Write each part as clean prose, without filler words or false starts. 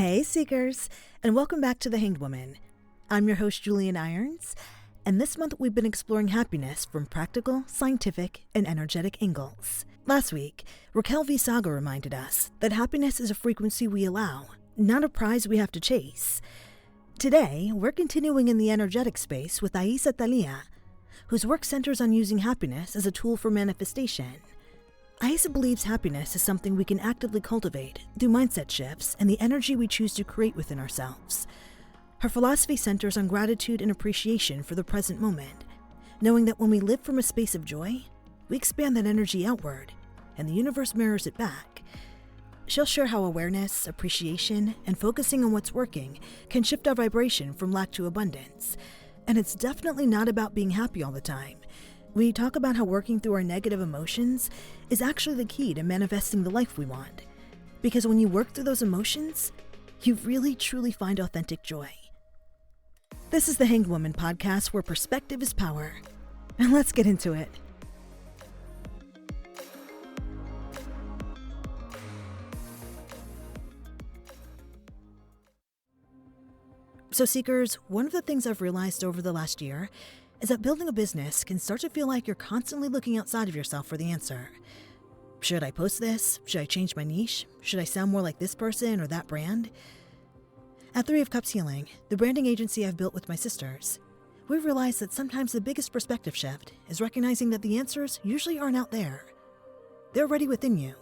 Hey, Seekers, and welcome back to The Hanged Woman. I'm your host, Julienne Irons, and this month we've been exploring happiness from practical, scientific, and energetic angles. Last week, Raquel V. Saga reminded us that happiness is a frequency we allow, not a prize we have to chase. Today, we're continuing in the energetic space with Aissa Thalia, whose work centers on using happiness as a tool for manifestation. Aissa believes happiness is something we can actively cultivate through mindset shifts and the energy we choose to create within ourselves. Her philosophy centers on gratitude and appreciation for the present moment, knowing that when we live from a space of joy, we expand that energy outward, and the universe mirrors it back. She'll share how awareness, appreciation, and focusing on what's working can shift our vibration from lack to abundance. And it's definitely not about being happy all the time. We talk about how working through our negative emotions is actually the key to manifesting the life we want. Because when you work through those emotions, you really truly find authentic joy. This is the Hanged Woman podcast where perspective is power. And let's get into it. So Seekers, one of the things I've realized over the last year is that building a business can start to feel like you're constantly looking outside of yourself for the answer. Should I post this? Should I change my niche? Should I sound more like this person or that brand? At 3 of Cups Healing, the branding agency I've built with my sisters, we've realized that sometimes the biggest perspective shift is recognizing that the answers usually aren't out there. They're already within you.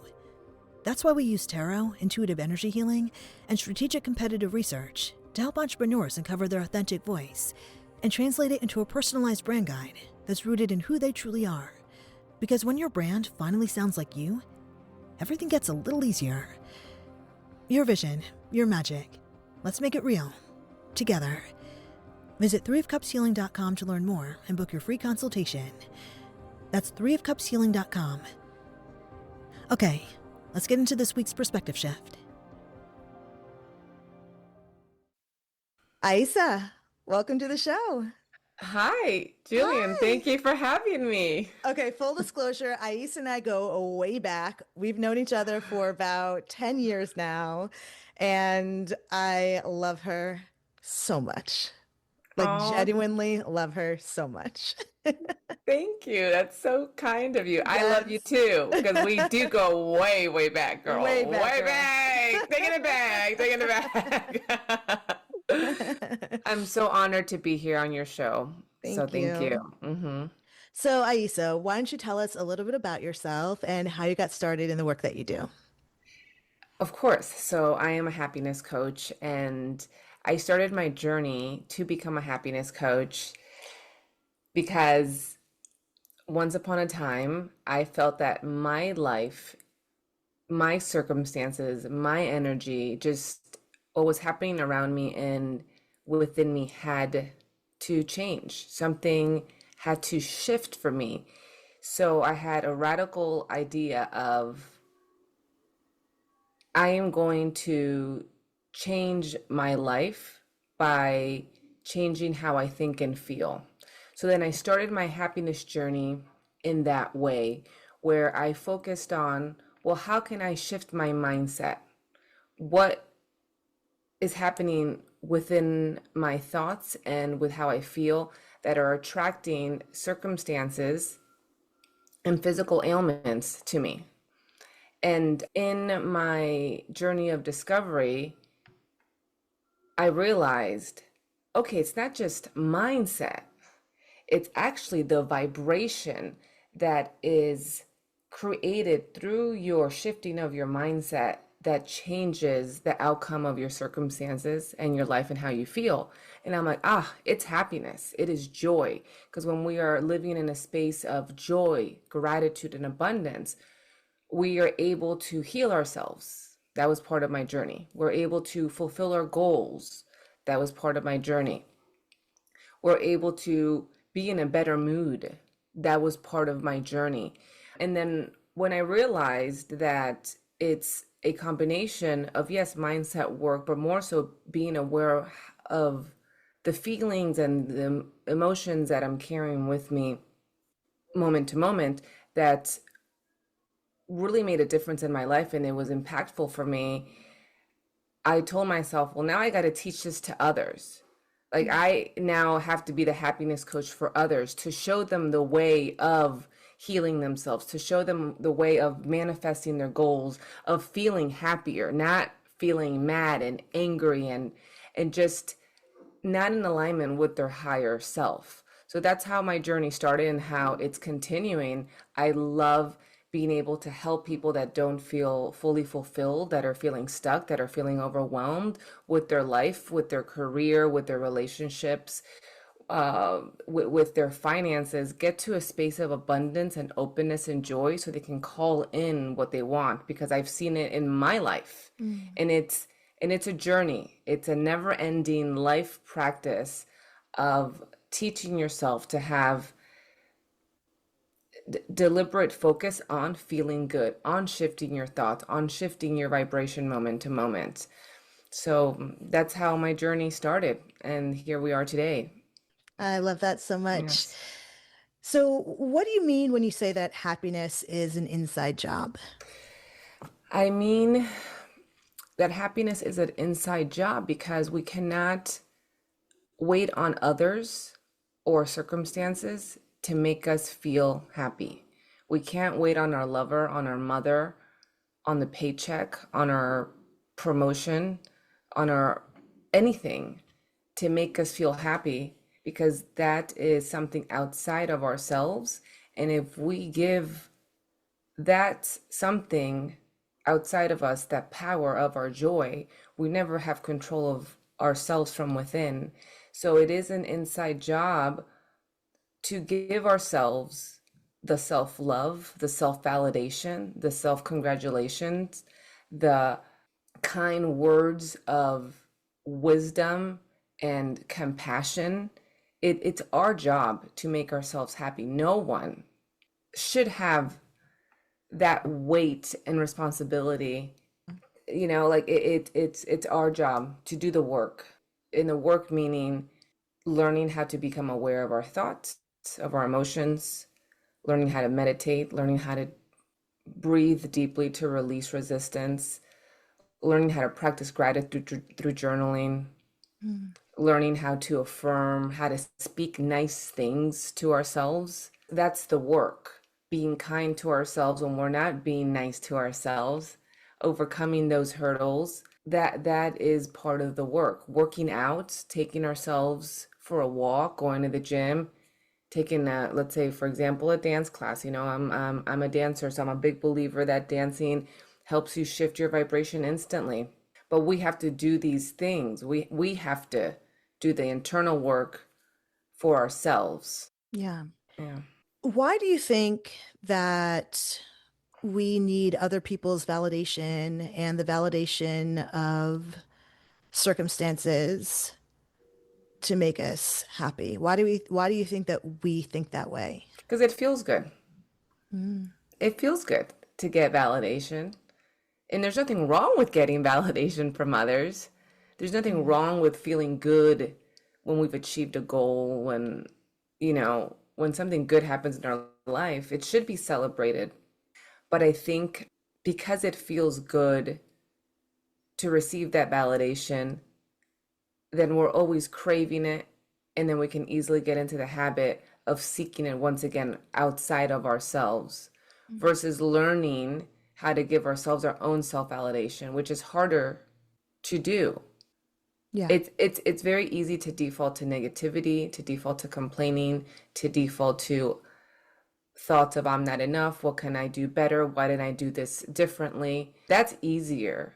That's why we use tarot, intuitive energy healing, and strategic competitive research to help entrepreneurs uncover their authentic voice and translate it into a personalized brand guide that's rooted in who they truly are. Because when your brand finally sounds like you, everything gets a little easier. Your vision, your magic. Let's make it real. Together. Visit 3ofcupshealing.com to learn more and book your free consultation. That's 3ofcupshealing.com. Okay, let's get into this week's perspective shift. Aissa, welcome to the show. Hi, Julienne. Hi. Thank you for having me. Okay, full disclosure, Aissa and I go way back. We've known each other for about 10 years now, and I love her so much. Like, Oh, genuinely love her so much. thank you. That's so kind of you. I love you Yes. too, because we do go way, way back, girl. Way back, Way girl. back. Taking it back. Taking it back. I'm so honored to be here on your show. So Thank thank you. you. So, Aissa, why don't you tell us a little bit about yourself and how you got started in the work that you do? Of course. So I am a happiness coach, and I started my journey to become a happiness coach because once upon a time, I felt that my life, my circumstances, my energy, just what was happening around me and within me had to change. Something had to shift for me. So I had a radical idea of I am going to change my life by changing how I think and feel. So then I started my happiness journey in that way, where I focused on, well, how can I shift my mindset? What is happening within my thoughts and with how I feel that are attracting circumstances and physical ailments to me? And in my journey of discovery, I realized, okay, it's not just mindset. It's actually the vibration that is created through your shifting of your mindset that changes the outcome of your circumstances and your life and how you feel. And I'm like, it's happiness. It is joy. Because when we are living in a space of joy, gratitude, and abundance, we are able to heal ourselves. That was part of my journey. We're able to fulfill our goals. That was part of my journey. We're able to be in a better mood. That was part of my journey. And then when I realized that it's a combination of, yes, mindset work, but more so being aware of the feelings and the emotions that I'm carrying with me moment to moment, that really made a difference in my life and it was impactful for me. I told myself, well, now I got to teach this to others. Like I now have to be the happiness coach for others to show them the way of healing themselves, to show them the way of manifesting their goals, of feeling happier, not feeling mad and angry and just not in alignment with their higher self. So that's how my journey started and how it's continuing. I love being able to help people that don't feel fully fulfilled, that are feeling stuck, that are feeling overwhelmed with their life, with their career, with their relationships, with their finances, get to a space of abundance and openness and joy so they can call in what they want, because I've seen it in my life. Mm. And it's a journey. It's a never-ending life practice of teaching yourself to have deliberate focus on feeling good, on shifting your thoughts, on shifting your vibration moment to moment. So that's how my journey started, and here we are today. I love that so much. Yes. So, what do you mean when you say that happiness is an inside job? I mean that happiness is an inside job because we cannot wait on others or circumstances to make us feel happy. We can't wait on our lover, on our mother, on the paycheck, on our promotion, on our anything to make us feel happy, because that is something outside of ourselves. And if we give that something outside of us that power of our joy, we never have control of ourselves from within. So it is an inside job to give ourselves the self love, the self validation, the self congratulations, the kind words of wisdom and compassion. It's our job to make ourselves happy. No one should have that weight and responsibility. Like it's our job to do the work. In the work meaning learning how to become aware of our thoughts, of our emotions, learning how to meditate, learning how to breathe deeply to release resistance, learning how to practice gratitude through journaling, Mm. learning how to affirm, how to speak nice things to ourselves. That's the work. Being kind to ourselves when we're not being nice to ourselves, overcoming those hurdles. That is part of the work. Working out, taking ourselves for a walk, going to the gym, taking a, let's say for example, a dance class. I'm a dancer, so I'm a big believer that dancing helps you shift your vibration instantly. But we have to do these things. We have to do the internal work for ourselves. Yeah. Yeah. Why do you think that we need other people's validation and the validation of circumstances to make us happy? Why do you think that we think that way? Because it feels good. Mm. It feels good to get validation. And there's nothing wrong with getting validation from others. There's nothing Mm. wrong with feeling good when we've achieved a goal, when something good happens in our life, it should be celebrated. But I think because it feels good to receive that validation, then we're always craving it. And then we can easily get into the habit of seeking it once again outside of ourselves versus learning how to give ourselves our own self validation, which is harder to do. Yeah. It's very easy to default to negativity, to default to complaining, to default to thoughts of I'm not enough, what can I do better? Why didn't I do this differently? That's easier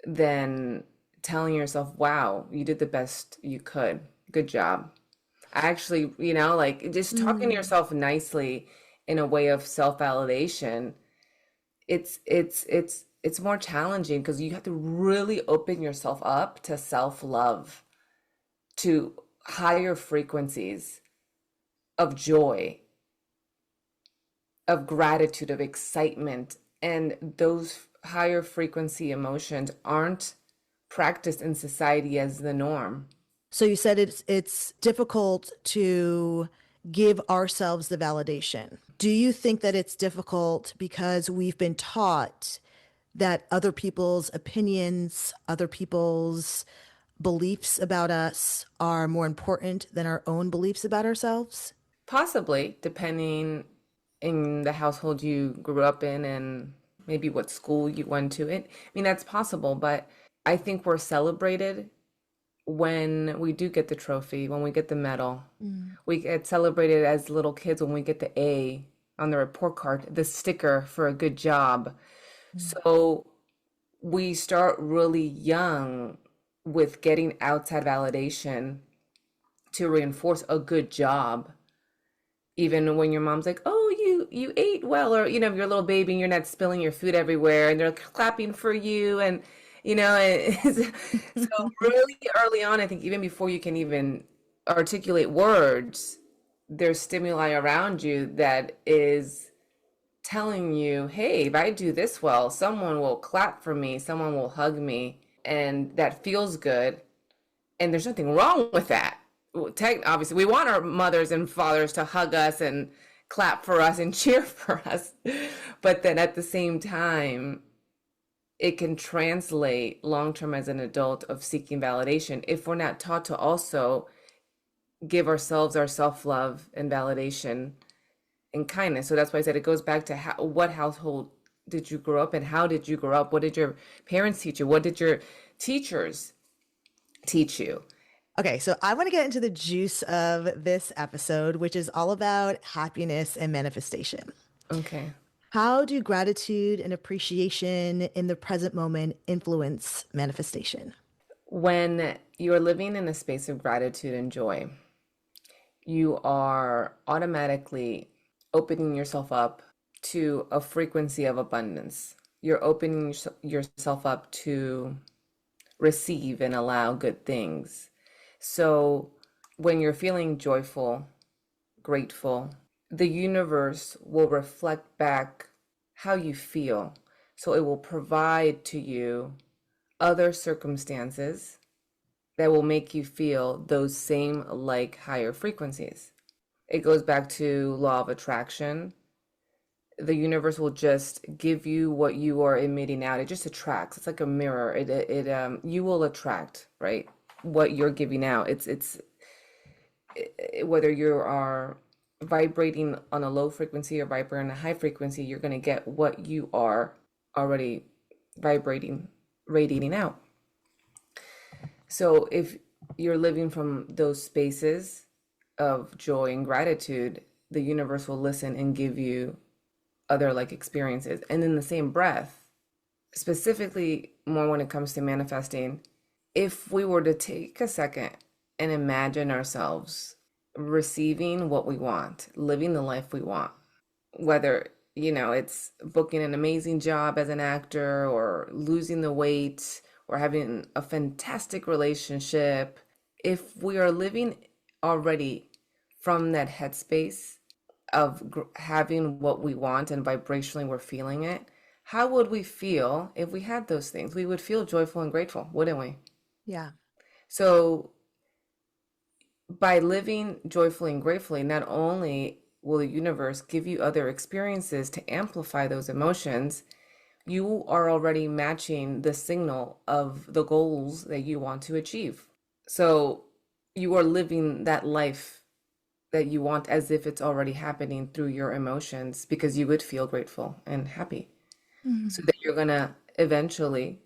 than telling yourself, wow, you did the best you could. Good job. I actually, like just talking to Mm. yourself nicely in a way of self-validation, it's more challenging because you have to really open yourself up to self-love, to higher frequencies of joy, of gratitude, of excitement. And those higher frequency emotions aren't practiced in society as the norm. So you said it's difficult to give ourselves the validation. Do you think that it's difficult because we've been taught that other people's opinions, other people's beliefs about us are more important than our own beliefs about ourselves? Possibly, depending in the household you grew up in and maybe what school you went to. I mean, that's possible, but I think we're celebrated when we do get the trophy, when we get the medal. Mm. We get celebrated as little kids when we get the A on the report card, the sticker for a good job. Mm. So we start really young with getting outside validation to reinforce a good job. Even when your mom's like, "Oh, you ate well," or you're a little baby and you're not spilling your food everywhere, and they're clapping for you, and so really early on, I think even before you can even articulate words, there's stimuli around you that is telling you, "Hey, if I do this well, someone will clap for me, someone will hug me," and that feels good. And there's nothing wrong with that. Obviously, we want our mothers and fathers to hug us and clap for us and cheer for us. But then at the same time, it can translate long term as an adult of seeking validation if we're not taught to also give ourselves our self love and validation and kindness. So that's why I said it goes back to what household did you grow up in? How did you grow up? What did your parents teach you? What did your teachers teach you? Okay, so I want to get into the juice of this episode, which is all about happiness and manifestation. Okay. How do gratitude and appreciation in the present moment influence manifestation? When you're living in a space of gratitude and joy, you are automatically opening yourself up to a frequency of abundance. You're opening yourself up to receive and allow good things. So when you're feeling joyful, grateful, the universe will reflect back how you feel. So it will provide to you other circumstances that will make you feel those same like higher frequencies. It goes back to law of attraction. The universe will just give you what you are emitting out. It just attracts. It's like a mirror. You will attract, right? What you're giving out. Whether you are vibrating on a low frequency or vibrating on a high frequency, you're going to get what you are already vibrating, radiating out. So if you're living from those spaces of joy and gratitude, the universe will listen and give you other like experiences. And in the same breath, specifically more when it comes to manifesting, if we were to take a second and imagine ourselves receiving what we want, living the life we want, whether it's booking an amazing job as an actor or losing the weight or having a fantastic relationship, if we are living already from that headspace of having what we want and vibrationally we're feeling it, how would we feel if we had those things? We would feel joyful and grateful, wouldn't we? Yeah. So by living joyfully and gratefully, not only will the universe give you other experiences to amplify those emotions, you are already matching the signal of the goals that you want to achieve. So you are living that life that you want as if it's already happening through your emotions because you would feel grateful and happy. Mm. So that you're going to eventually,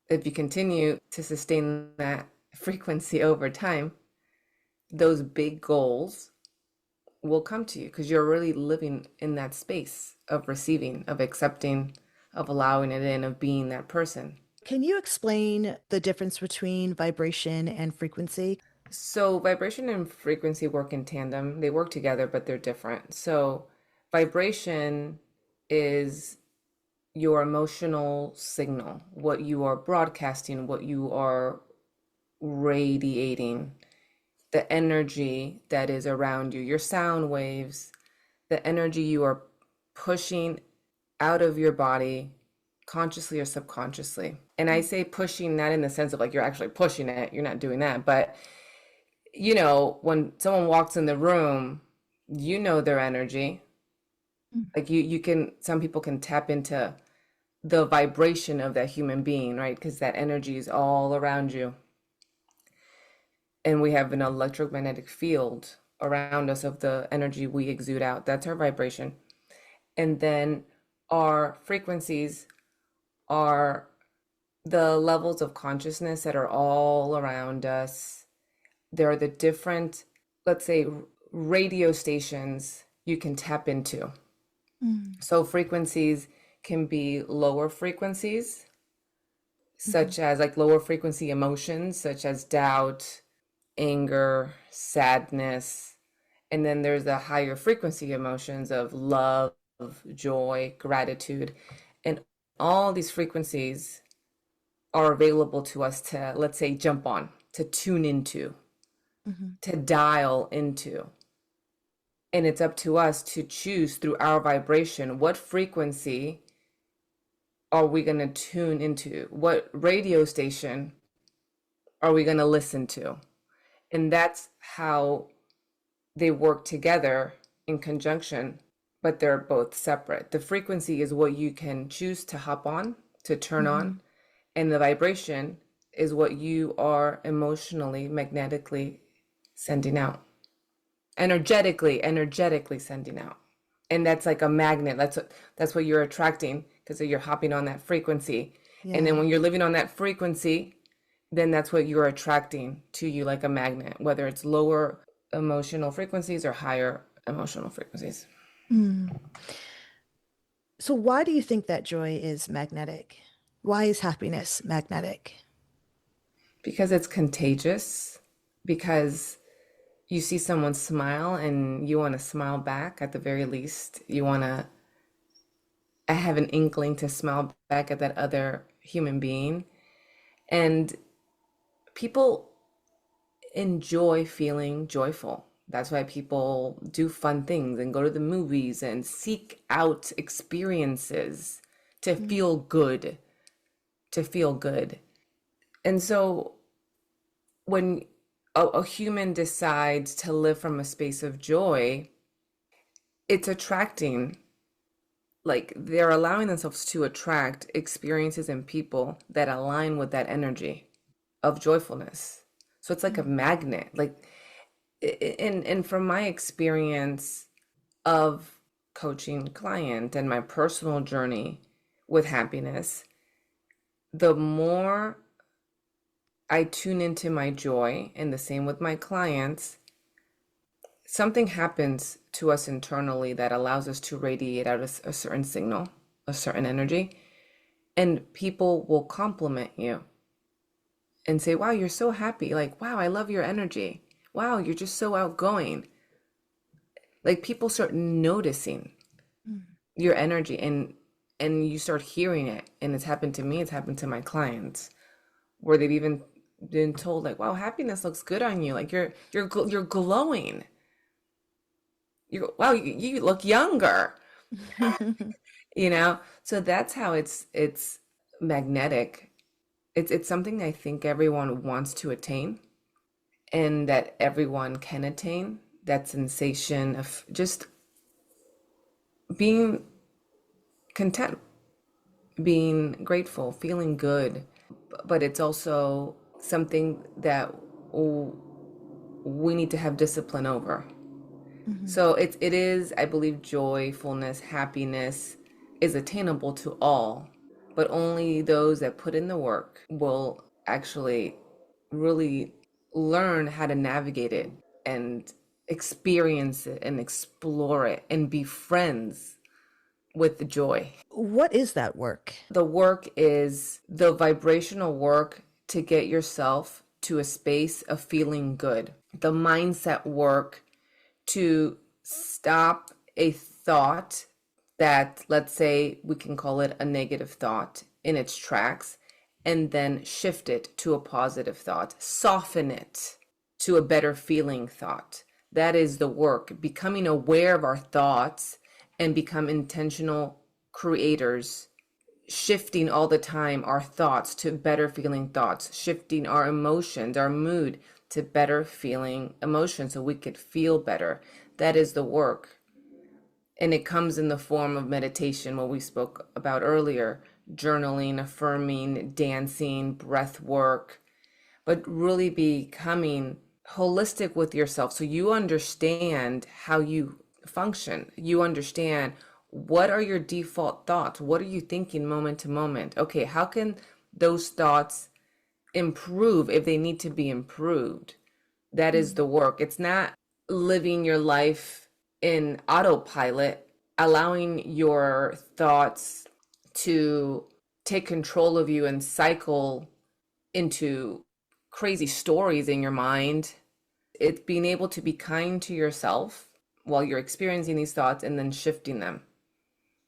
if you continue to sustain that frequency over time, those big goals will come to you because you're really living in that space of receiving, of accepting, of allowing it in, of being that person. Can you explain the difference between vibration and frequency? So vibration and frequency work in tandem. They work together, but they're different. So vibration is your emotional signal, what you are broadcasting, what you are radiating, the energy that is around you, your sound waves, the energy you are pushing out of your body consciously or subconsciously. And I say pushing not in the sense of like you're actually pushing it, you're not doing that, but when someone walks in the room, their energy. Mm. Like some people can tap into the vibration of that human being, right? Because that energy is all around you. And we have an electromagnetic field around us of the energy we exude out. That's our vibration. And then our frequencies are the levels of consciousness that are all around us. There are the different, let's say, radio stations you can tap into. So frequencies can be lower frequencies, such as like lower frequency emotions, such as doubt, anger, sadness. And then there's the higher frequency emotions of love, joy, gratitude. And all these frequencies are available to us to, let's say, jump on, to tune into, to dial into. And it's up to us to choose through our vibration what frequency are we going to tune into? What radio station are we going to listen to? And that's how they work together in conjunction, but they're both separate. The frequency is what you can choose to hop on, to turn on, and the vibration is what you are emotionally, magnetically sending out. Energetically sending out. And that's like a magnet. That's what you're attracting, because you're hopping on that frequency. And then when you're living on that frequency, then that's what you're attracting to you like a magnet, whether it's lower emotional frequencies or higher emotional frequencies. So why do you think that joy is magnetic? Why is happiness magnetic? Because it's contagious, because you see someone smile and you want to smile back at the very least. You want to have an inkling to smile back at that other human being. And people enjoy feeling joyful. That's why people do fun things and go to the movies and seek out experiences to feel good, to feel good. And so when a human decides to live from a space of joy, it's attracting, like they're allowing themselves to attract experiences and people that align with that energy of joyfulness. So it's like a magnet. Like, and from my experience of coaching client and my personal journey with happiness, the more I tune into my joy, and the same with my clients, something happens to us internally that allows us to radiate out a certain signal, a certain energy, and people will compliment you and say, wow, you're so happy. Like, wow, I love your energy. Wow, you're just so outgoing. Like people start noticing your energy, and you start hearing it. And it's happened to me, it's happened to my clients, where they've even been told like, wow, happiness looks good on you. Like you're glowing. Wow, you look younger. So that's how it's magnetic. It's something I think everyone wants to attain, and that everyone can attain, that sensation of just being content, being grateful, feeling good. But it's also something that we need to have discipline over. So it is, I believe, joyfulness, happiness is attainable to all, but only those that put in the work will actually really learn how to navigate it and experience it and explore it and be friends with the joy. What is that work? The work is the vibrational work to get yourself to a space of feeling good. The mindset work to stop a thought that, let's say, we can call it a negative thought in its tracks, and then shift it to a positive thought, soften it to a better feeling thought. That is the work, becoming aware of our thoughts and become intentional creators, shifting all the time our thoughts to better feeling thoughts, shifting our emotions, our mood to better feeling emotions so we could feel better. That is the work. And it comes in the form of meditation, what we spoke about earlier, journaling, affirming, dancing, breath work, but really becoming holistic with yourself so you understand how you function. You understand what are your default thoughts? What are you thinking moment to moment? Okay, how can those thoughts improve if they need to be improved? That is the work. It's not living your life in autopilot, allowing your thoughts to take control of you and cycle into crazy stories in your mind. It's being able to be kind to yourself while you're experiencing these thoughts and then shifting them.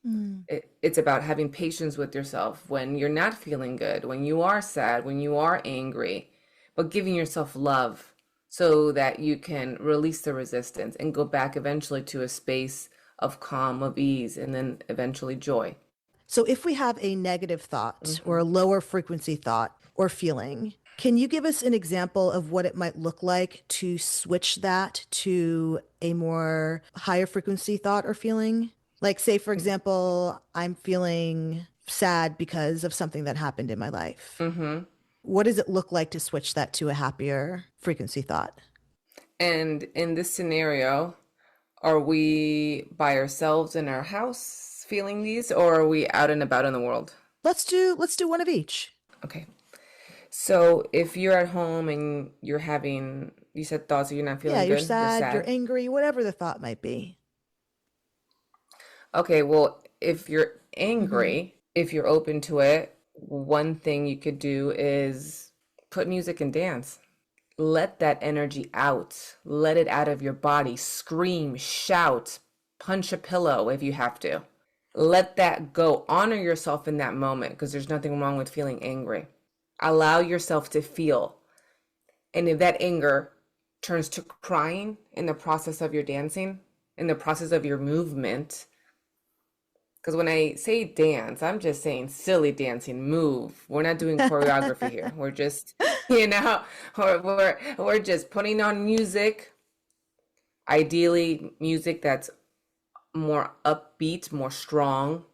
Mm. It's about having patience with yourself when you're not feeling good, when you are sad, when you are angry, but giving yourself love so that you can release the resistance and go back eventually to a space of calm, of ease, and then eventually joy. So if we have a negative thought or a lower frequency thought or feeling, can you give us an example of what it might look like to switch that to a more higher frequency thought or feeling? Like, say, for example, I'm feeling sad because of something that happened in my life. Mm-hmm. What does it look like to switch that to a happier frequency thought? And in this scenario, are we by ourselves in our house feeling these, or are we out and about in the world? Let's do one of each. Okay. So if you're at home and you're having, you said thoughts that you're not Yeah, feeling you're good, you're sad, you're sad. angry, whatever the thought might be. Okay, well, if you're Hmm. angry, if you're open to it, one thing you could do is put music and dance. Let that energy out. Let it out of your body. Scream, shout, punch a pillow if you have to. Let that go. Honor yourself in that moment because there's nothing wrong with feeling angry. Allow yourself to feel. And if that anger turns to crying in the process of your dancing, in the process of your movement, because when I say dance, I'm just saying silly dancing, move. We're not doing choreography here. We're just, you know, we're just putting on music, ideally music that's more upbeat, more strong.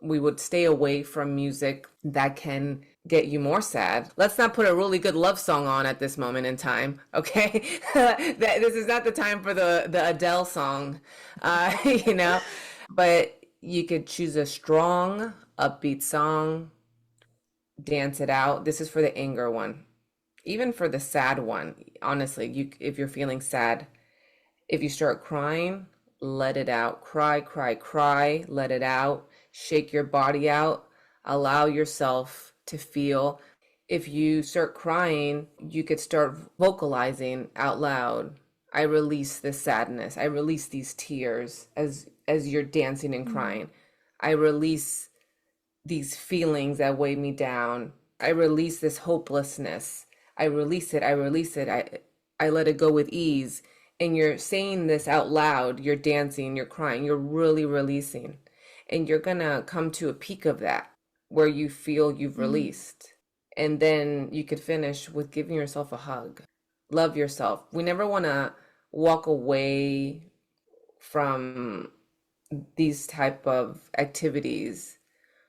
We would stay away from music that can get you more sad. Let's not put a really good love song on at this moment in time, okay? This is not the time for the Adele song, you know? But you could choose a strong, upbeat song, dance it out. This is for the anger one. Even for the sad one, honestly, if you're feeling sad, if you start crying, let it out. Cry, cry, cry, let it out. Shake your body out. Allow yourself to feel. If you start crying, you could start vocalizing out loud. I release this sadness. I release these tears as you're dancing and crying. I release these feelings that weigh me down. I release this hopelessness. I release it. I release it. I let it go with ease. And you're saying this out loud. You're dancing, you're crying, you're really releasing. And you're going to come to a peak of that where you feel you've Mm. released. And then you could finish with giving yourself a hug. Love yourself. We never want to walk away from these type of activities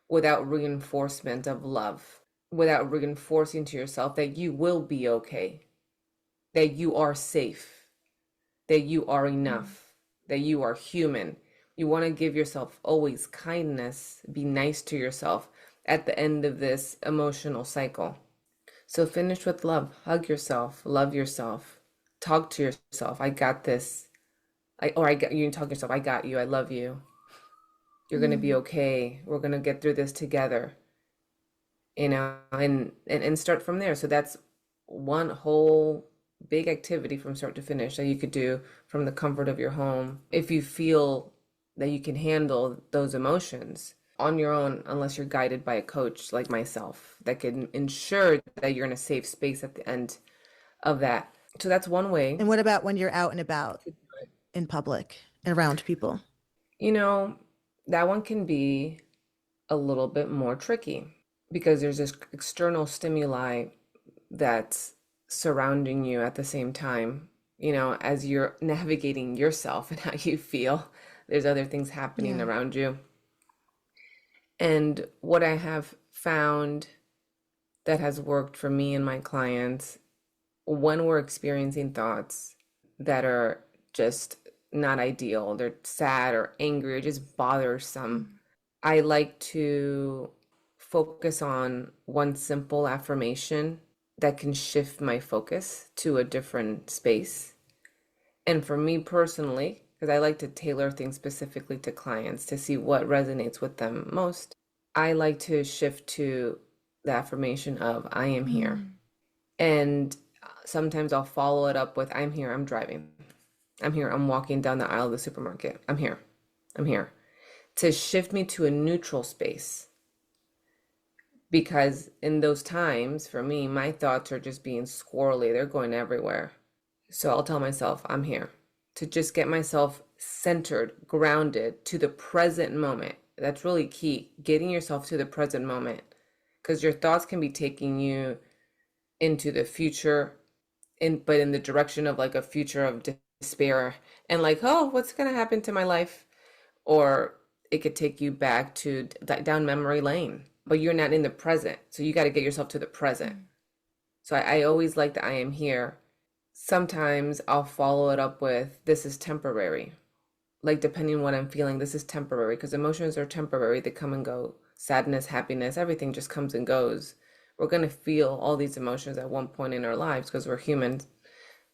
without reinforcement of love, without reinforcing to yourself that you will be okay, that you are safe, that you are enough, that you are human. You want to give yourself always kindness, be nice to yourself at the end of this emotional cycle. So finish with love, hug yourself, love yourself, talk to yourself. I got this. I got you. Talk to yourself. I got you. I love you. You're gonna be Mm. okay. We're gonna get through this together. And start from there. So that's one whole big activity from start to finish that you could do from the comfort of your home if you feel that you can handle those emotions on your own, unless you're guided by a coach like myself that can ensure that you're in a safe space at the end of that. So that's one way. And what about when you're out and about in public and around people? You know, that one can be a little bit more tricky because there's this external stimuli that's surrounding you at the same time, as you're navigating yourself and how you feel. There's other things happening Yeah. around you. And what I have found that has worked for me and my clients, when we're experiencing thoughts that are just not ideal, they're sad or angry or just bothersome, I like to focus on one simple affirmation that can shift my focus to a different space. And for me personally, because I like to tailor things specifically to clients to see what resonates with them most, I like to shift to the affirmation of I am here. And sometimes I'll follow it up with I'm here, I'm driving. I'm here, I'm walking down the aisle of the supermarket. I'm here. I'm here. To shift me to a neutral space. Because in those times, for me, my thoughts are just being squirrely. They're going everywhere. So I'll tell myself, I'm here. To just get myself centered, grounded to the present moment. That's really key. Getting yourself to the present moment. Because your thoughts can be taking you into the future, but in the direction of like a future of despair and like, oh, what's going to happen to my life? Or it could take you back to down memory lane, but you're not in the present. So you got to get yourself to the present. So I always like that I am here. Sometimes I'll follow it up with this is temporary. Like depending on what I'm feeling, this is temporary because emotions are temporary. They come and go. Sadness, happiness, everything just comes and goes. We're going to feel all these emotions at one point in our lives because we're humans.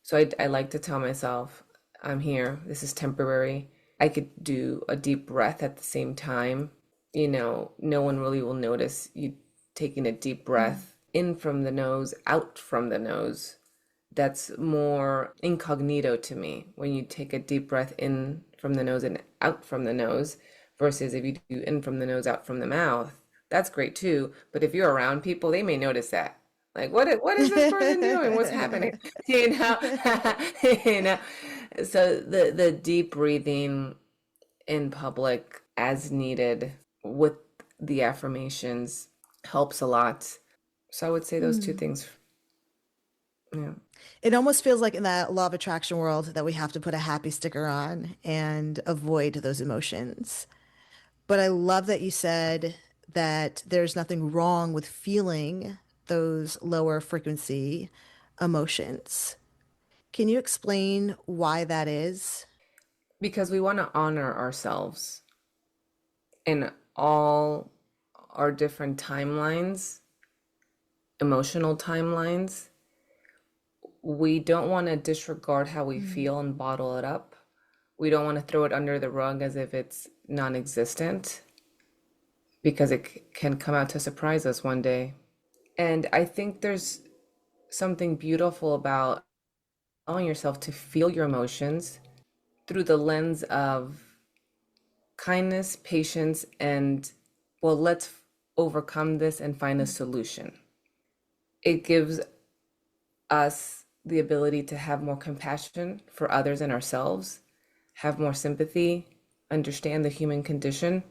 So I like to tell myself, I'm here. This is temporary. I could do a deep breath at the same time. You know, no one really will notice you taking a deep breath in from the nose, out from the nose. That's more incognito to me when you take a deep breath in from the nose and out from the nose versus if you do in from the nose, out from the mouth. That's great too. But if you're around people, they may notice that. Like, what is this person doing? What's happening? You know, you know. So the deep breathing in public as needed with the affirmations helps a lot. So I would say those two things. Yeah. It almost feels like in that law of attraction world that we have to put a happy sticker on and avoid those emotions. But I love that you said that there's nothing wrong with feeling those lower frequency emotions. Can you explain why that is? Because we want to honor ourselves in all our different timelines, emotional timelines. We don't want to disregard how we feel and bottle it up. We don't want to throw it under the rug as if it's non-existent because it can come out to surprise us one day. And I think there's something beautiful about allowing yourself to feel your emotions through the lens of kindness, patience, and, well, let's overcome this and find a solution. It gives us the ability to have more compassion for others and ourselves, have more sympathy, understand the human condition,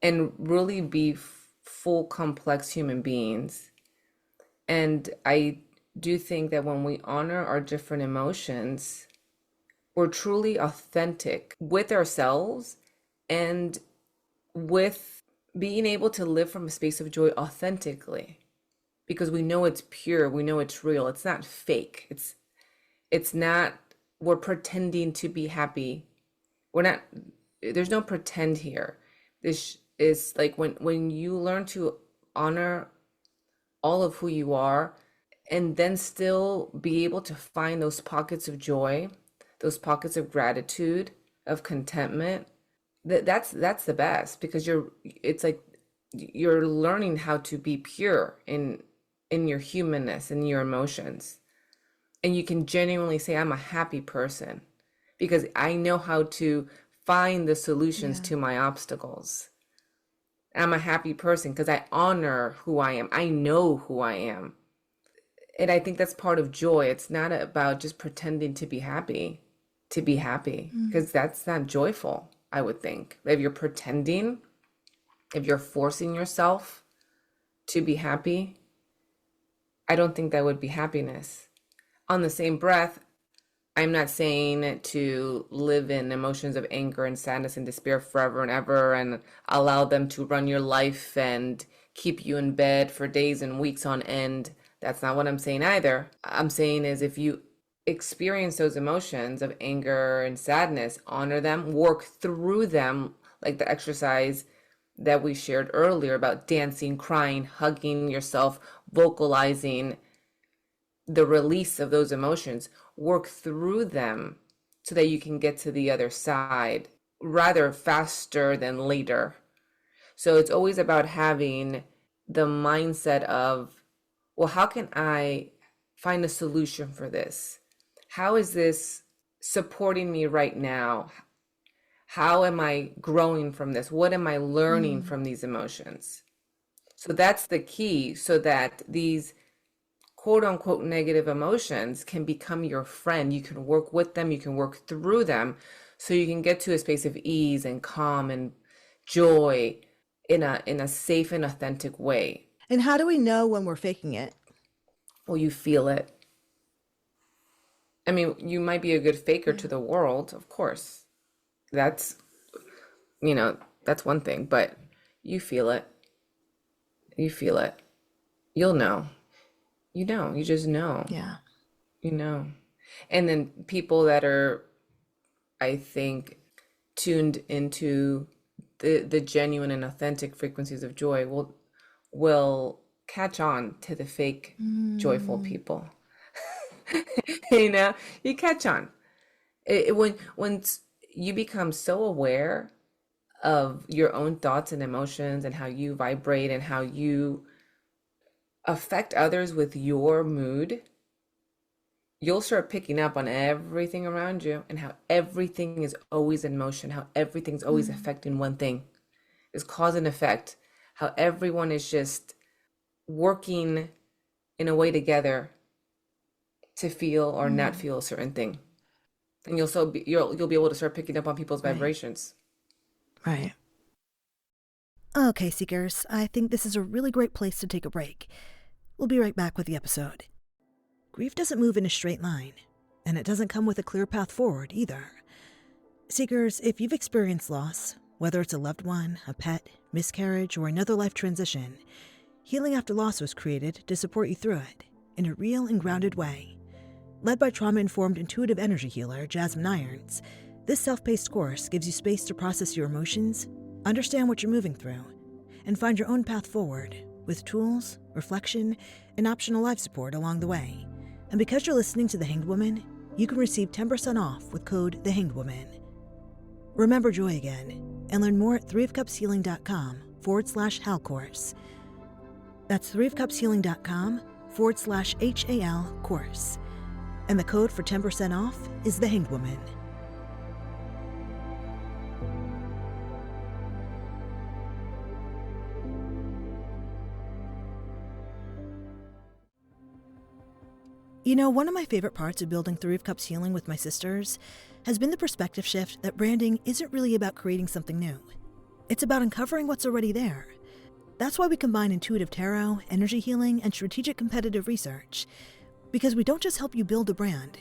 and really be full, complex human beings. And I do think that when we honor our different emotions, we're truly authentic with ourselves and with being able to live from a space of joy authentically because we know it's pure, we know it's real, it's not fake. It's not we're pretending to be happy. We're not there's no pretend here. This is like when you learn to honor all of who you are and then still be able to find those pockets of joy, those pockets of gratitude, of contentment, that's the best because it's like you're learning how to be pure in your humanness and your emotions. And you can genuinely say I'm a happy person because I know how to find the solutions to my obstacles. I'm a happy person because I honor who I am. I know who I am. And I think that's part of joy. It's not about just pretending to be happy, because that's not joyful, I would think. If you're pretending, if you're forcing yourself to be happy, I don't think that would be happiness. On the same breath, I'm not saying to live in emotions of anger and sadness and despair forever and ever and allow them to run your life and keep you in bed for days and weeks on end. That's not what I'm saying either. I'm saying is if you experience those emotions of anger and sadness, honor them, work through them, like the exercise that we shared earlier about dancing, crying, hugging yourself, vocalizing the release of those emotions, work through them so that you can get to the other side rather faster than later. So it's always about having the mindset of, well, how can I find a solution for this? How is this supporting me right now? How am I growing from this? What am I learning from these emotions? So that's the key, so that these quote unquote negative emotions can become your friend. You can work with them, you can work through them, so you can get to a space of ease and calm and joy in a safe and authentic way. And how do we know when we're faking it? Well, you feel it. I mean, you might be a good faker to the world, of course. That's, that's one thing, but you feel it. You feel it. You'll know. You just know. Yeah. You know. And then people that are, I think, tuned into the genuine and authentic frequencies of joy will catch on to the fake joyful people. You catch on. When you become so aware of your own thoughts and emotions and how you vibrate and how you affect others with your mood, you'll start picking up on everything around you and how everything is always in motion, how everything's always affecting one thing. It's cause and effect, how everyone is just working in a way together to feel or not feel a certain thing. And you'll be able to start picking up on people's vibrations. Right. Okay, Seekers, I think this is a really great place to take a break. We'll be right back with the episode. Grief doesn't move in a straight line, and it doesn't come with a clear path forward either. Seekers, if you've experienced loss, whether it's a loved one, a pet, miscarriage, or another life transition, Healing After Loss was created to support you through it in a real and grounded way. Led by trauma-informed intuitive energy healer Julienne Irons, this self-paced course gives you space to process your emotions, understand what you're moving through, and find your own path forward with tools, reflection, and optional life support along the way. And because you're listening to The Hanged Woman, you can receive 10% off with code TheHangedWoman. Remember joy again and learn more at threeofcupshealing.com/HAL course. That's threeofcupshealing.com/HAL course. And the code for 10% off is The Hanged Woman. One of my favorite parts of building Three of Cups Healing with my sisters has been the perspective shift that branding isn't really about creating something new. It's about uncovering what's already there. That's why we combine intuitive tarot, energy healing, and strategic competitive research. Because we don't just help you build a brand,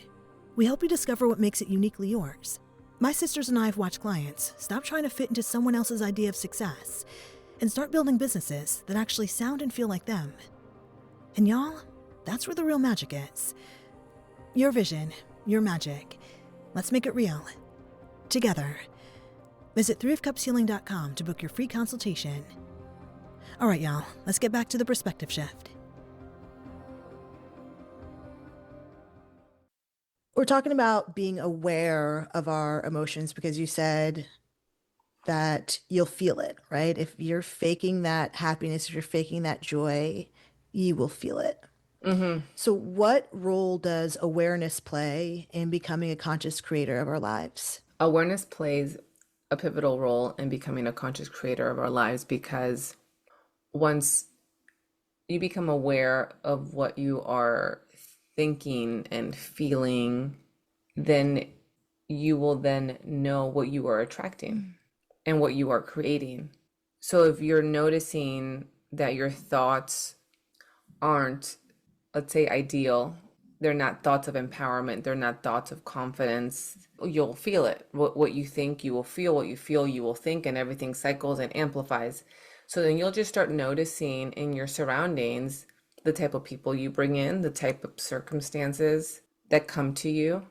we help you discover what makes it uniquely yours. My sisters and I have watched clients stop trying to fit into someone else's idea of success and start building businesses that actually sound and feel like them. And y'all, that's where the real magic is. Your vision, your magic. Let's make it real. Together. Visit threeofcupshealing.com to book your free consultation. All right, y'all, let's get back to the perspective shift. We're talking about being aware of our emotions because you said that you'll feel it, right? If you're faking that happiness, if you're faking that joy, you will feel it. Mm-hmm. So what role does awareness play in becoming a conscious creator of our lives? Awareness plays a pivotal role in becoming a conscious creator of our lives, because once you become aware of what you are thinking and feeling, then you will then know what you are attracting and what you are creating. So if you're noticing that your thoughts aren't, let's say, ideal, They're not thoughts of empowerment. They're not thoughts of confidence. You'll feel it. What you think, you will feel. What you feel, you will think, and everything cycles and amplifies. So then you'll just start noticing in your surroundings the type of people you bring in, the type of circumstances that come to you.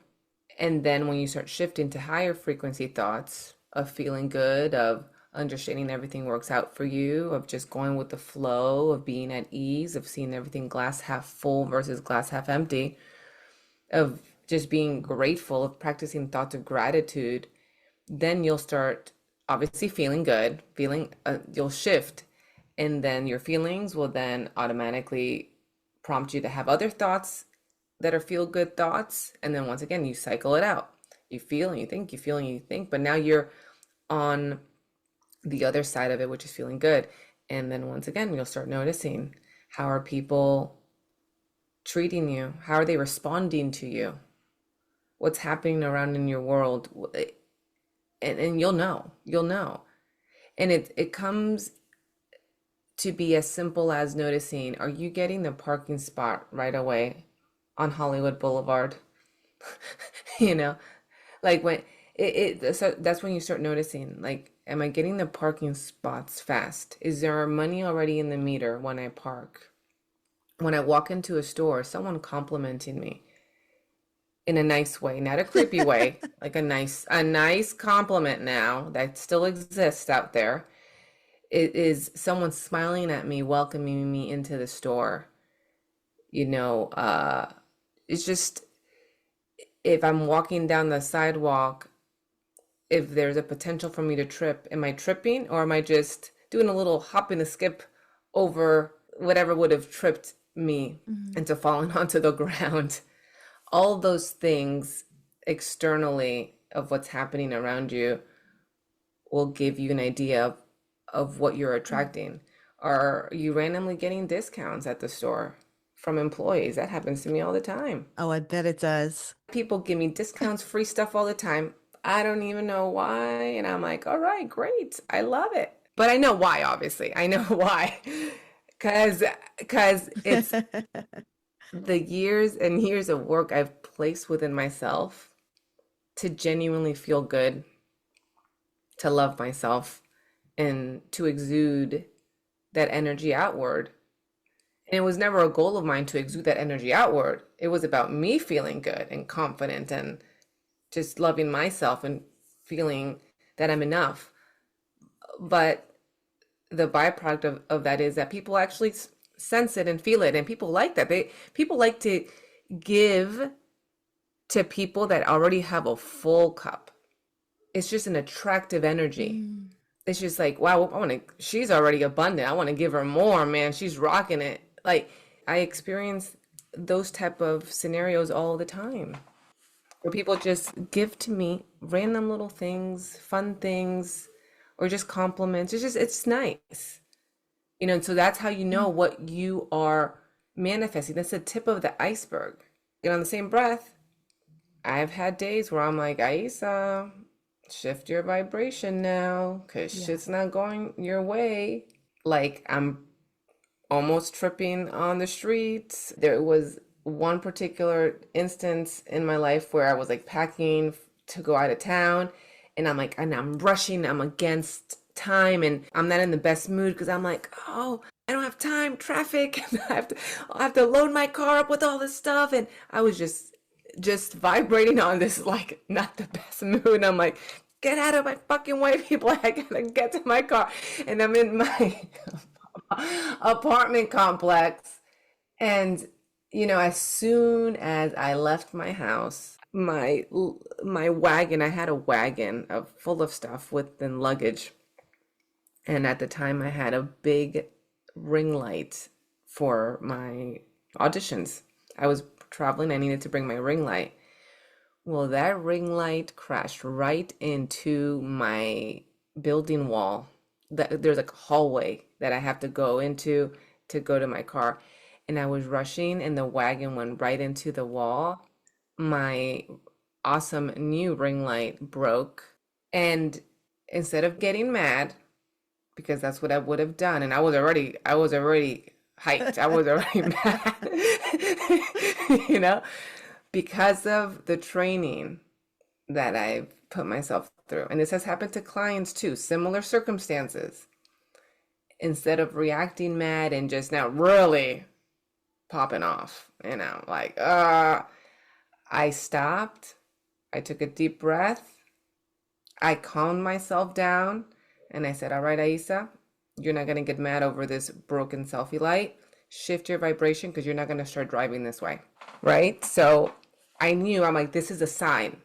And then when you start shifting to higher frequency thoughts of feeling good, of understanding everything works out for you, of just going with the flow, of being at ease, of seeing everything glass half full versus glass half empty, of just being grateful, of practicing thoughts of gratitude, then you'll start obviously feeling good, you'll shift, and then your feelings will then automatically prompt you to have other thoughts that are feel good thoughts. And then once again, you cycle it out. You feel and you think, you feel and you think, but now you're on the other side of it, which is feeling good. And then once again, you'll start noticing, how are people treating you? How are they responding to you? What's happening around in your world? And you'll know. And it comes to be as simple as noticing, are you getting the parking spot right away on Hollywood Boulevard? You know, like when so that's when you start noticing, like, am I getting the parking spots fast? Is there money already in the meter when I park? When I walk into a store, someone complimenting me in a nice way, not a creepy way, like a nice compliment now that still exists out there. It is someone smiling at me, welcoming me into the store. It's just, if I'm walking down the sidewalk, if there's a potential for me to trip, am I tripping, or am I just doing a little hop and a skip over whatever would have tripped me into falling onto the ground? All those things externally of what's happening around you will give you an idea of what you're attracting. Are you randomly getting discounts at the store from employees? That happens to me all the time. Oh, I bet it does. People give me discounts, free stuff all the time. I don't even know why. And I'm like, all right, great. I love it. But I know why, obviously. I know why. Because it's the years and years of work I've placed within myself to genuinely feel good, to love myself, and to exude that energy outward. And it was never a goal of mine to exude that energy outward. It was about me feeling good and confident and just loving myself and feeling that I'm enough. But the byproduct of that is that people actually sense it and feel it, and people like that. People like to give to people that already have a full cup. It's just an attractive energy. It's just like, wow, she's already abundant. I want to give her more, man. She's rocking it. Like, I experience those type of scenarios all the time, where people just give to me random little things, fun things, or just compliments. It's nice. And so that's how you know what you are manifesting. That's the tip of the iceberg. And on the same breath, I've had days where I'm like, Aissa, shift your vibration now, because shit's not going your way. Like, I'm almost tripping on the streets. There was one particular instance in my life where I was like packing to go out of town, and I'm rushing, I'm against time, and I'm not in the best mood because I'm like, oh, I don't have time, traffic. I have to load my car up with all this stuff, and I was just vibrating on this, like, not the best mood. I'm like, get out of my fucking way, people. I gotta get to my car. And I'm in my apartment complex. And, as soon as I left my house, my wagon, I had a wagon full of stuff within luggage. And at the time I had a big ring light for my auditions. I was traveling, I needed to bring my ring light. Well, that ring light crashed right into my building wall. There's like a hallway that I have to go into to go to my car. And I was rushing, and the wagon went right into the wall. My awesome new ring light broke. And instead of getting mad, because that's what I would have done, and I was already hyped. I was already mad, you know, because of the training that I've put myself through. And this has happened to clients too, similar circumstances. Instead of reacting mad and just now really popping off, I stopped. I took a deep breath. I calmed myself down and I said, all right, Aissa, you're not going to get mad over this broken selfie light. Shift your vibration because you're not going to start driving this way. Right? So I knew, I'm like, this is a sign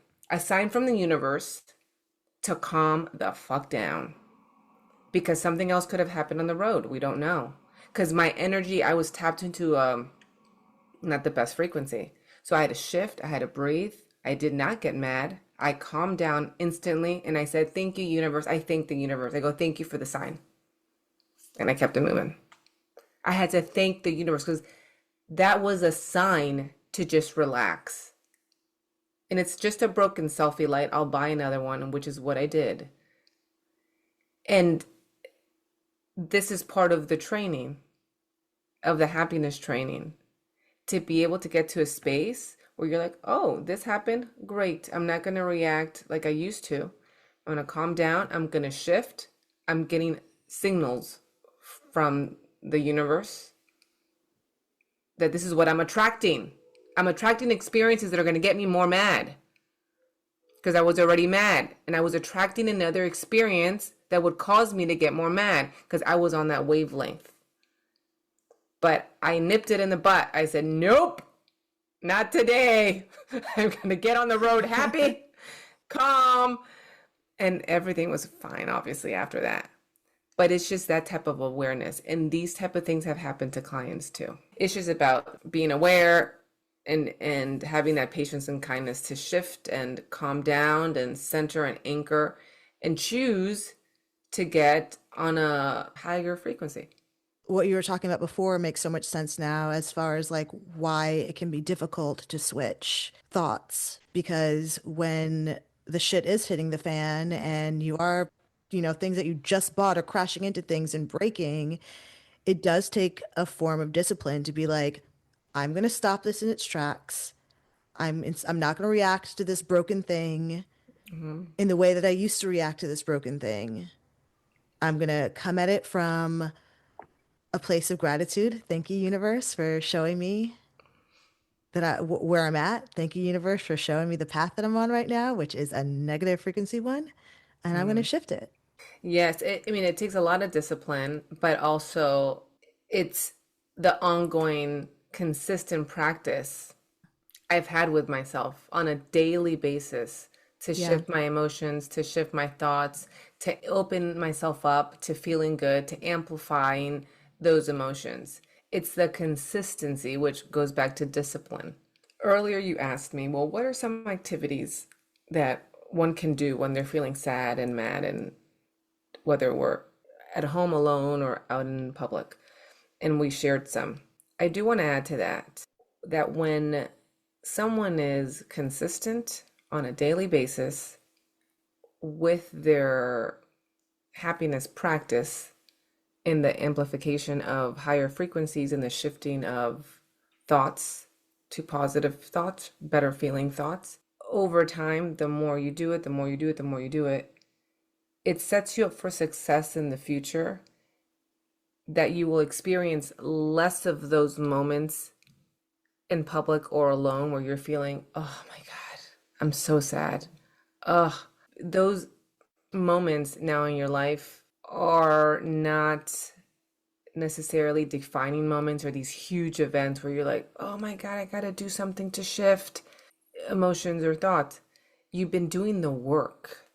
from the universe to calm the fuck down because something else could have happened on the road. We don't know. Because my energy, I was tapped into not the best frequency. So I had to shift, I had to breathe. I did not get mad. I calmed down instantly and I said, thank you, universe. I thank the universe. I go, thank you for the sign. And I kept it moving. I had to thank the universe because that was a sign to just relax. And it's just a broken selfie light. I'll buy another one, which is what I did. And this is part of the training, of the happiness training, to be able to get to a space where you're like, oh, this happened. Great. I'm not going to react like I used to. I'm going to calm down. I'm going to shift. I'm getting signals from the universe that this is what I'm attracting. I'm attracting experiences that are going to get me more mad because I was already mad, and I was attracting another experience that would cause me to get more mad because I was on that wavelength. But I nipped it in the butt. I said, nope, not today. I'm going to get on the road happy, calm, and everything was fine, obviously, after that. But it's just that type of awareness. And these type of things have happened to clients too. It's just about being aware and having that patience and kindness to shift and calm down and center and anchor and choose to get on a higher frequency. What you were talking about before makes so much sense now as far as like why it can be difficult to switch thoughts, because when the shit is hitting the fan and you are, things that you just bought are crashing into things and breaking, it does take a form of discipline to be like, I'm going to stop this in its tracks. I'm not going to react to this broken thing in the way that I used to react to this broken thing. I'm going to come at it from a place of gratitude. Thank you, universe, for showing me where I'm at. Thank you, universe, for showing me the path that I'm on right now, which is a negative frequency one, and I'm going to shift it. Yes, it takes a lot of discipline, but also it's the ongoing, consistent practice I've had with myself on a daily basis to Yeah. shift my emotions, to shift my thoughts, to open myself up to feeling good, to amplifying those emotions. It's the consistency, which goes back to discipline. Earlier, you asked me, well, what are some activities that one can do when they're feeling sad and mad, and whether we're at home alone or out in public? And we shared some. I do want to add to that when someone is consistent on a daily basis with their happiness practice in the amplification of higher frequencies and the shifting of thoughts to positive thoughts, better feeling thoughts, over time, the more you do it, the more you do it, the more you do it, it sets you up for success in the future, that you will experience less of those moments in public or alone where you're feeling, oh my God, I'm so sad. Ugh. Those moments now in your life are not necessarily defining moments or these huge events where you're like, oh my God, I gotta do something to shift emotions or thoughts. You've been doing the work.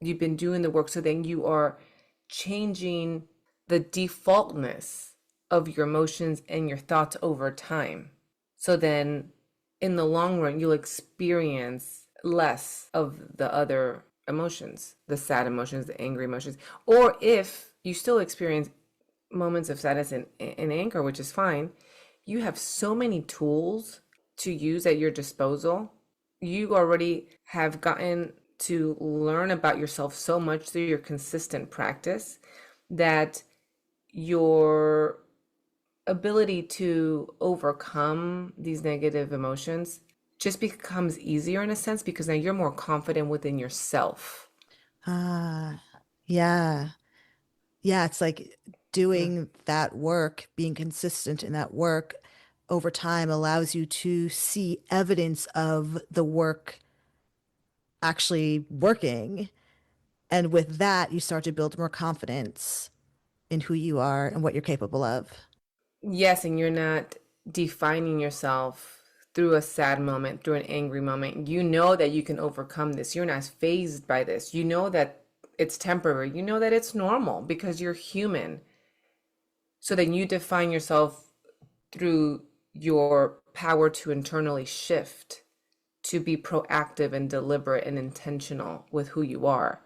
You've been doing the work. So then you are changing the defaultness of your emotions and your thoughts over time. So then in the long run, you'll experience less of the other emotions, the sad emotions, the angry emotions. Or if you still experience moments of sadness and anger, which is fine, you have so many tools to use at your disposal. You already have gotten to learn about yourself so much through your consistent practice that your ability to overcome these negative emotions just becomes easier in a sense because now you're more confident within yourself. Ah, yeah. Yeah, it's like Mm. doing that work, being consistent in that work over time allows you to see evidence of the work actually working. And with that, you start to build more confidence in who you are and what you're capable of. Yes, and you're not defining yourself through a sad moment, through an angry moment. You know that you can overcome this. You're not phased by this. You know that it's temporary. You know that it's normal because you're human. So then you define yourself through your power to internally shift, to be proactive and deliberate and intentional with who you are.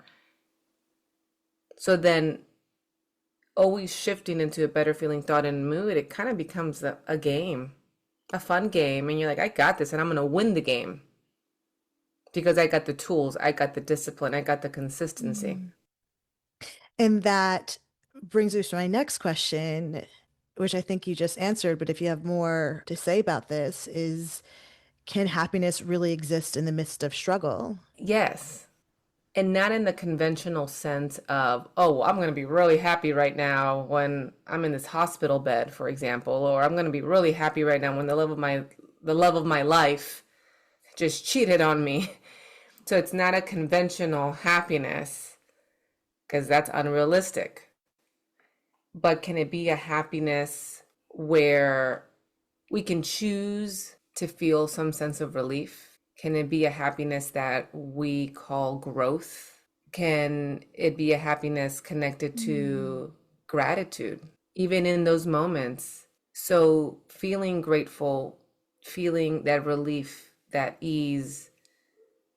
So then always shifting into a better feeling thought and mood, it kind of becomes a game, a fun game. And you're like, I got this and I'm going to win the game because I got the tools, I got the discipline, I got the consistency. Mm. And that brings us to my next question, which I think you just answered, but if you have more to say about this, is can happiness really exist in the midst of struggle? Yes. And not in the conventional sense of, oh, well, I'm going to be really happy right now when I'm in this hospital bed, for example, or I'm going to be really happy right now when the love of my life just cheated on me. So it's not a conventional happiness because that's unrealistic. But can it be a happiness where we can choose to feel some sense of relief? Can it be a happiness that we call growth? Can it be a happiness connected Mm. to gratitude, even in those moments? So, feeling grateful, feeling that relief, that ease,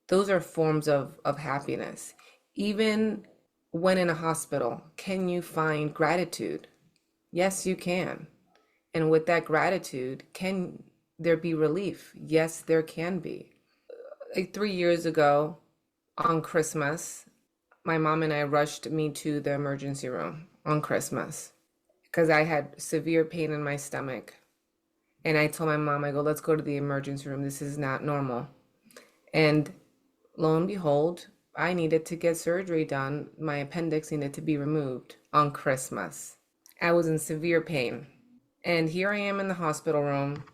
those are forms of happiness. Even when in a hospital, can you find gratitude? Yes, you can. And with that gratitude, can there be relief? Yes, there can be. Like 3 years ago on Christmas, my mom and I rushed me to the emergency room on Christmas because I had severe pain in my stomach. And I told my mom, I go, let's go to the emergency room. This is not normal. And lo and behold, I needed to get surgery done. My appendix needed to be removed on Christmas. I was in severe pain. And here I am in the hospital room.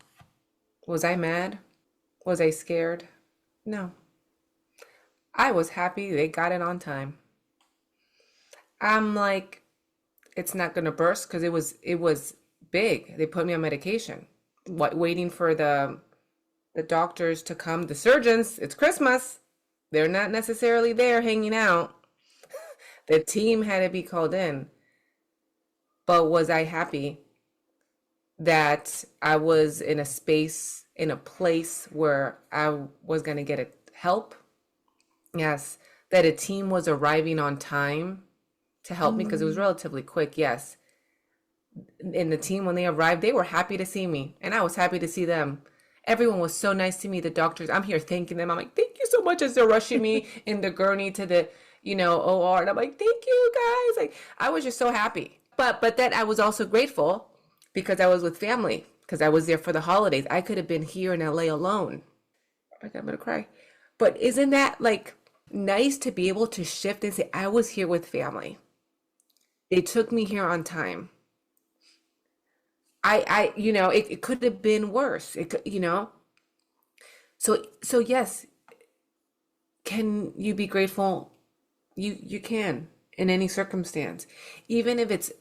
Was I mad? Was I scared? No. I was happy they got it on time. I'm like, it's not gonna burst because it was big. They put me on medication. What waiting for the doctors to come, the surgeons, it's Christmas. They're not necessarily there hanging out. The team had to be called in. But was I happy that I was in a space, in a place where I was going to get help? Yes. That a team was arriving on time to help me because it was Mm. relatively quick. Yes. And the team, when they arrived, they were happy to see me, and I was happy to see them. Everyone was so nice to me. The doctors, I'm here thanking them. I'm like, thank you so much as they're rushing me in the gurney to the, OR. And I'm like, thank you guys. Like, I was just so happy. But then I was also grateful because I was with family, because I was there for the holidays. I could have been here in LA alone. Oh my God, I'm gonna cry. But isn't that like nice to be able to shift and say, I was here with family. They took me here on time. It could have been worse. It could. So yes, can you be grateful? You can in any circumstance, even if it's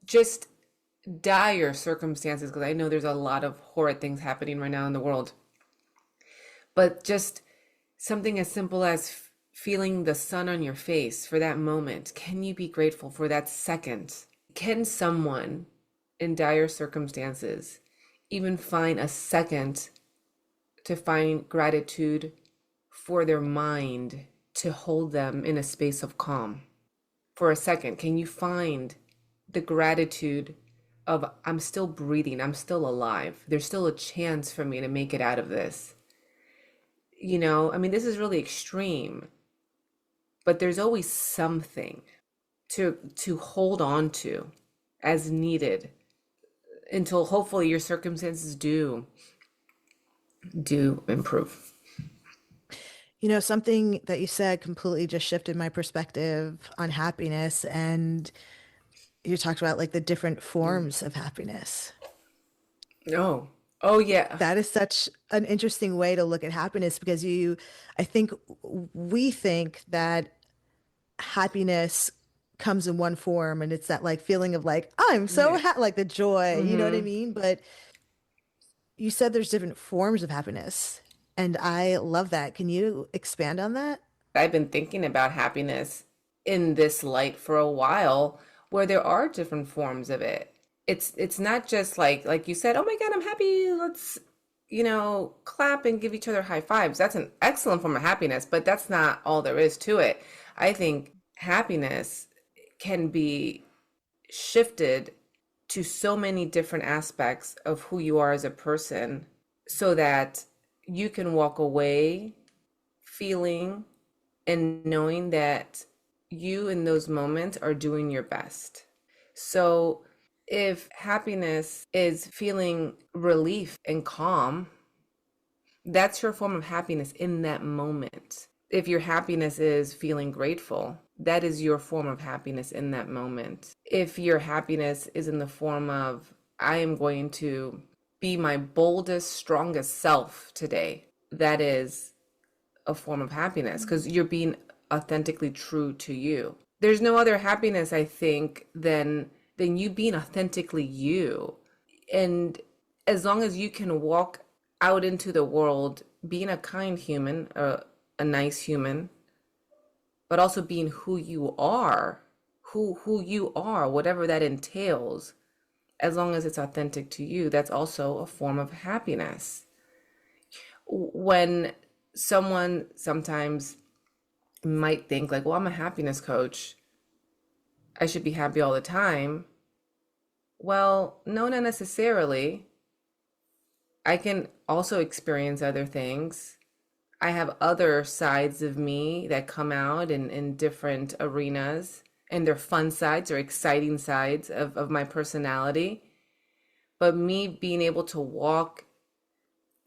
just dire circumstances, because I know there's a lot of horrid things happening right now in the world. But just something as simple as feeling the sun on your face for that moment. Can you be grateful for that second? Can someone in dire circumstances even find a second to find gratitude for their mind to hold them in a space of calm? For a second, can you find the gratitude of, I'm still breathing, I'm still alive, there's still a chance for me to make it out of this? I mean, this is really extreme, but there's always something to hold on to as needed. until hopefully your circumstances do improve. You know, something that you said completely just shifted my perspective on happiness. And you talked about like the different forms of happiness. Oh, oh yeah. That is such an interesting way to look at happiness because I think we think that happiness comes in one form and it's that like feeling of like, I'm so Yeah. happy, like the joy, you know what I hmm mean? But you said there's different forms of happiness. And I love that. Can you expand on that? I've been thinking about happiness in this light for a while, where there are different forms of it. It's not just like you said, oh my God, I'm happy. Let's, clap and give each other high fives. That's an excellent form of happiness, but that's not all there is to it. I think happiness can be shifted to so many different aspects of who you are as a person so that you can walk away feeling and knowing that you in those moments are doing your best. So if happiness is feeling relief and calm, that's your form of happiness in that moment. If your happiness is feeling grateful, that is your form of happiness in that moment. If your happiness is in the form of, I am going to be my boldest, strongest self today, that is a form of happiness because you're being authentically true to you. There's no other happiness, I think, than you being authentically you. And as long as you can walk out into the world being a kind human, a nice human, but also being who you are, who you are, whatever that entails, as long as it's authentic to you, that's also a form of happiness. When someone sometimes might think like, well, I'm a happiness coach, I should be happy all the time. Well, no, not necessarily. I can also experience other things. I have other sides of me that come out in different arenas, and they're fun sides or exciting sides of my personality. But me being able to walk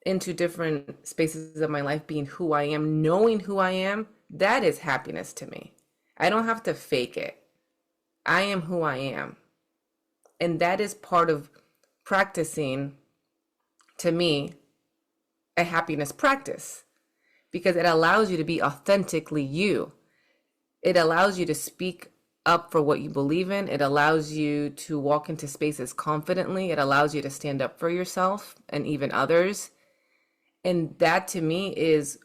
into different spaces of my life, being who I am, knowing who I am, that is happiness to me. I don't have to fake it. I am who I am. And that is part of practicing, to me, a happiness practice because it allows you to be authentically you. It allows you to speak up for what you believe in. It allows you to walk into spaces confidently. It allows you to stand up for yourself and even others. And that to me is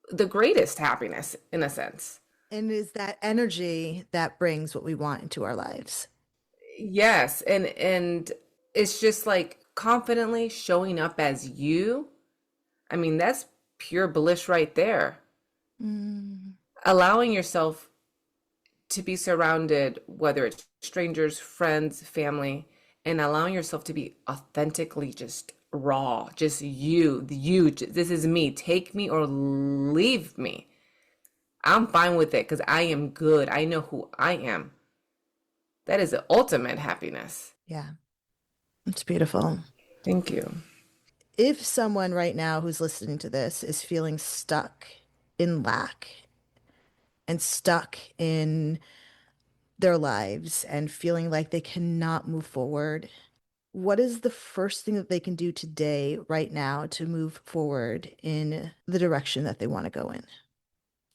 the greatest happiness in a sense. And is that energy that brings what we want into our lives? Yes, and it's just like confidently showing up as you. I mean, that's pure bliss right there. Mm. Allowing yourself to be surrounded, whether it's strangers, friends, family, and allowing yourself to be authentically just raw, just you. This is me. Take me or leave me. I'm fine with it because I am good. I know who I am. That is the ultimate happiness. Yeah, it's beautiful. Thank you. If someone right now who's listening to this is feeling stuck in lack and stuck in their lives and feeling like they cannot move forward, what is the first thing that they can do today, right now, to move forward in the direction that they want to go in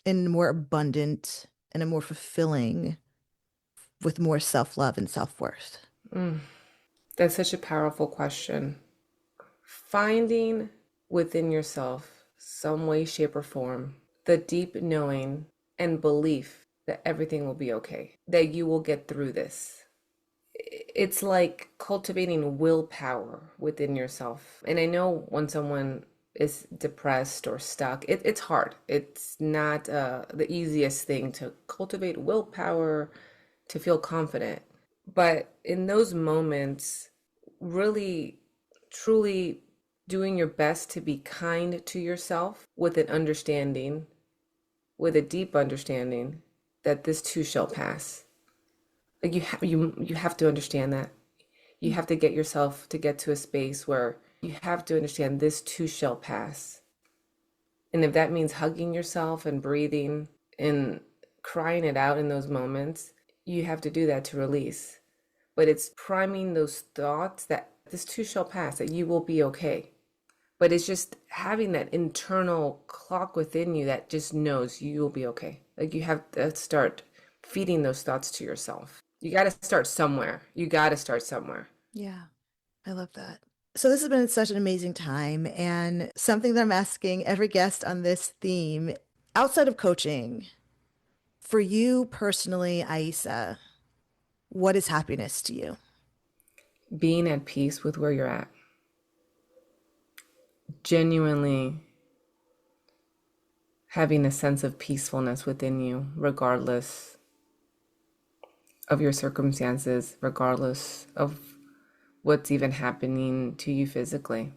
a more abundant and a more fulfilling, with more self-love and self-worth? Mm, that's such a powerful question. Finding within yourself some way, shape, or form the deep knowing and belief that everything will be okay, that you will get through this. It's like cultivating willpower within yourself. And I know when someone is depressed or stuck, it's hard. It's not the easiest thing to cultivate willpower to feel confident. But in those moments, really, truly doing your best to be kind to yourself with an understanding, with a deep understanding that this too shall pass. Like you have to understand that You have to get yourself to get to a space where you have to understand this too shall pass. And if that means hugging yourself and breathing and crying it out in those moments, you have to do that to release. But it's priming those thoughts that this too shall pass, that you will be okay. But it's just having that internal clock within you that just knows you will be okay. Like you have to start feeding those thoughts to yourself. You got to start somewhere. You got to start somewhere. Yeah, I love that. So this has been such an amazing time, and something that I'm asking every guest on this theme, outside of coaching, for you personally, Aissa, what is happiness to you? Being at peace with where you're at. Genuinely having a sense of peacefulness within you, regardless of your circumstances, regardless of what's even happening to you physically.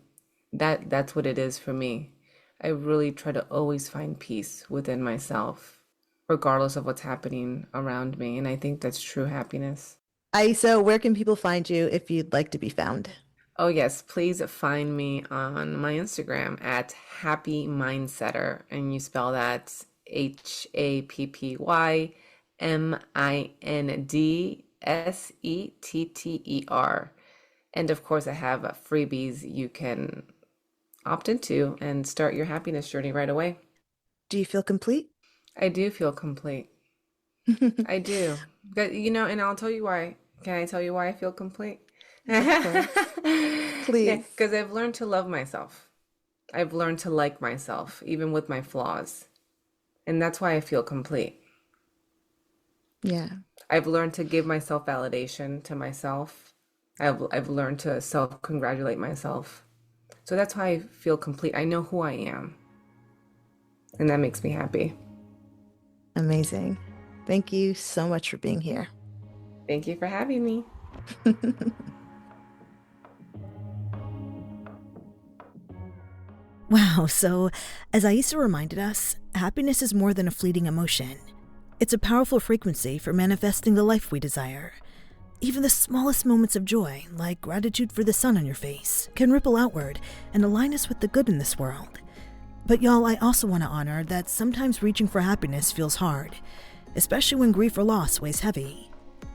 That's what it is for me. I really try to always find peace within myself, regardless of what's happening around me. And I think that's true happiness. Aissa, where can people find you if you'd like to be found? Oh yes, please find me on my Instagram at Happy Mindsetter, and you spell that HappyMindsetter. And of course, I have freebies you can opt into and start your happiness journey right away. Do you feel complete? I do feel complete. I do. But, and I'll tell you why. Can I tell you why I feel complete? Please. Yeah, because I've learned to love myself. I've learned to like myself, even with my flaws. And that's why I feel complete. Yeah. I've learned to give myself validation to myself. I've learned to self-congratulate myself. So that's why I feel complete. I know who I am. And that makes me happy. Amazing. Thank you so much for being here. Thank you for having me. Wow, so as Aissa reminded us, happiness is more than a fleeting emotion. It's a powerful frequency for manifesting the life we desire. Even the smallest moments of joy, like gratitude for the sun on your face, can ripple outward and align us with the good in this world. But y'all, I also want to honor that sometimes reaching for happiness feels hard, especially when grief or loss weighs heavy.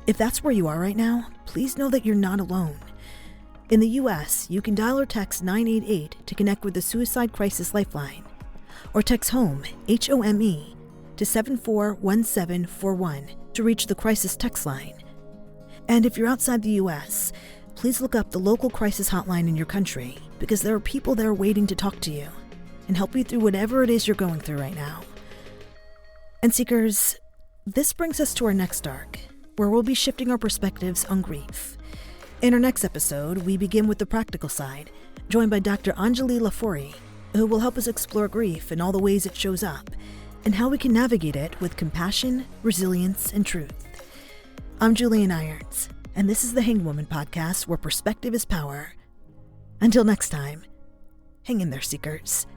If that's where you are right now, please know that you're not alone. In the US, you can dial or text 988 to connect with the Suicide Crisis Lifeline, or text HOME, HOME, to 741741 to reach the crisis text line. And if you're outside the US, please look up the local crisis hotline in your country, because there are people there waiting to talk to you and help you through whatever it is you're going through right now. And Seekers, this brings us to our next arc, where we'll be shifting our perspectives on grief. In our next episode, we begin with the practical side, joined by Dr. Anjali Lafori, who will help us explore grief and all the ways it shows up, and how we can navigate it with compassion, resilience, and truth. I'm Julienne Irons, and this is the Hanged Woman podcast, where perspective is power. Until next time, hang in there, Seekers.